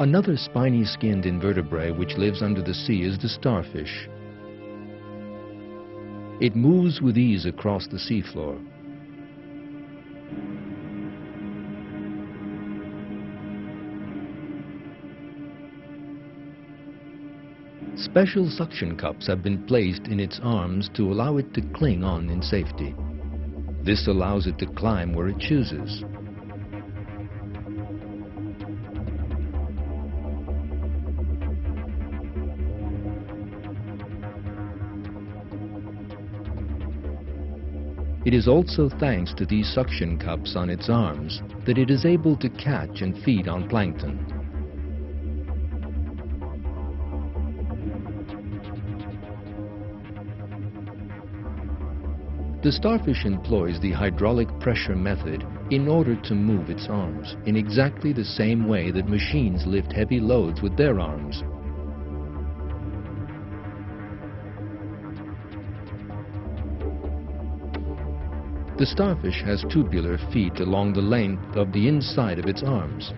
Another spiny-skinned invertebrate which lives under the sea is the starfish. It moves with ease across the seafloor. Special suction cups have been placed in its arms to allow it to cling on in safety. This allows it to climb where it chooses. It is also thanks to these suction cups on its arms that it is able to catch and feed on plankton. The starfish employs the hydraulic pressure method in order to move its arms in exactly the same way that machines lift heavy loads with their arms. The starfish has tubular feet along the length of the inside of its arms.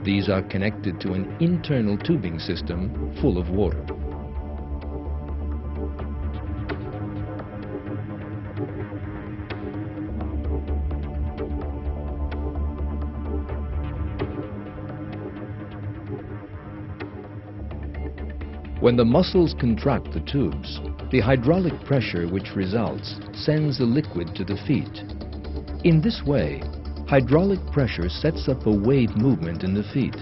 These are connected to an internal tubing system full of water. When the muscles contract the tubes, the hydraulic pressure which results sends the liquid to the feet. In this way, hydraulic pressure sets up a wave movement in the feet.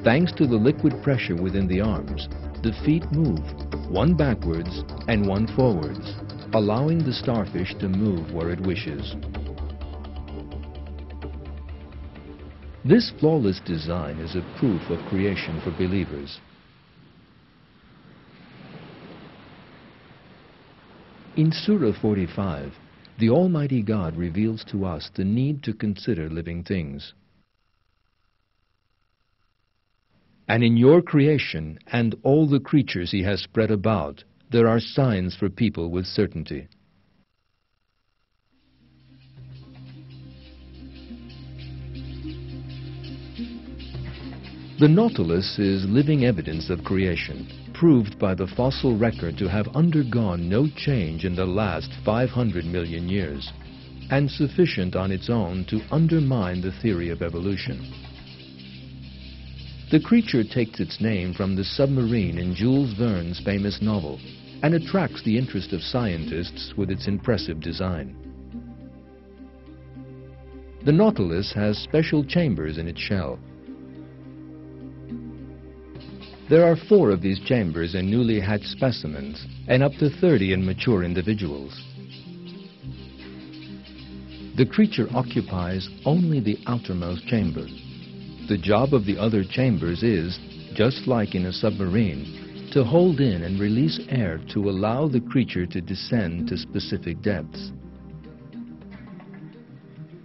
Thanks to the liquid pressure within the arms, the feet move, one backwards and one forwards, allowing the starfish to move where it wishes. This flawless design is a proof of creation for believers. In Surah 45, the Almighty God reveals to us the need to consider living things. And in your creation and all the creatures He has spread about, there are signs for people with certainty. The nautilus is living evidence of creation, proved by the fossil record to have undergone no change in the last 500 million years, and sufficient on its own to undermine the theory of evolution. The creature takes its name from the submarine in Jules Verne's famous novel, and attracts the interest of scientists with its impressive design. The nautilus has special chambers in its shell. There are 4 of these chambers in newly hatched specimens, and up to 30 in mature individuals. The creature occupies only the outermost chamber. The job of the other chambers is, just like in a submarine, to hold in and release air to allow the creature to descend to specific depths.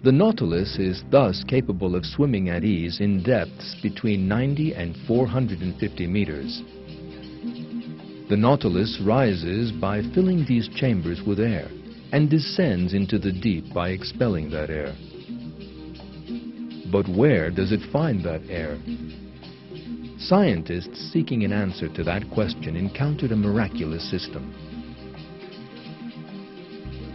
The nautilus is thus capable of swimming at ease in depths between 90 and 450 meters. The nautilus rises by filling these chambers with air and descends into the deep by expelling that air. But where does it find that air? Scientists seeking an answer to that question encountered a miraculous system.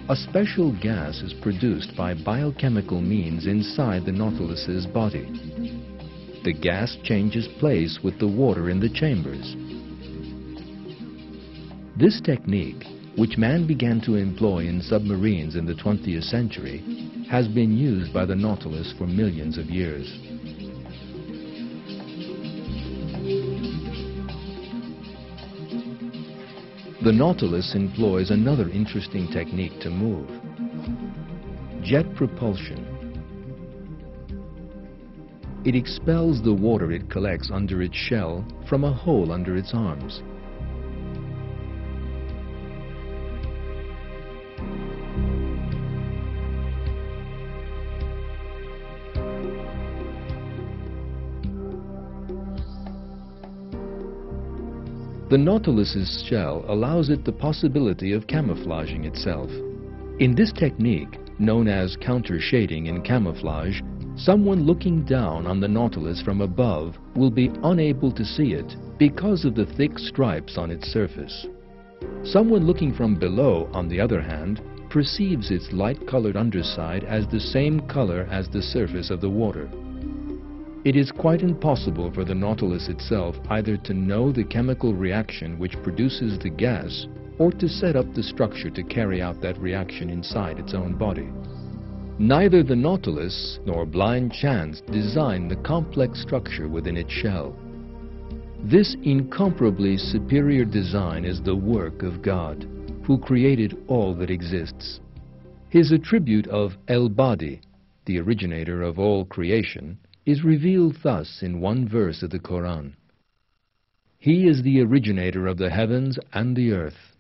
A special gas is produced by biochemical means inside the nautilus's body. The gas changes place with the water in the chambers. This technique, which man began to employ in submarines in the 20th century, has been used by the nautilus for millions of years. The nautilus employs another interesting technique to move: jet propulsion. It expels the water it collects under its shell from a hole under its arms. The nautilus's shell allows it the possibility of camouflaging itself. In this technique, known as counter-shading in camouflage, someone looking down on the Nautilus from above will be unable to see it because of the thick stripes on its surface. Someone looking from below, on the other hand, perceives its light-colored underside as the same color as the surface of the water. It is quite impossible for the Nautilus itself either to know the chemical reaction which produces the gas or to set up the structure to carry out that reaction inside its own body. Neither the Nautilus nor blind chance designed the complex structure within its shell. This incomparably superior design is the work of God, who created all that exists. His attribute of El-Badi, the originator of all creation, is revealed thus in one verse of the Qur'an. He is the originator of the heavens and the earth.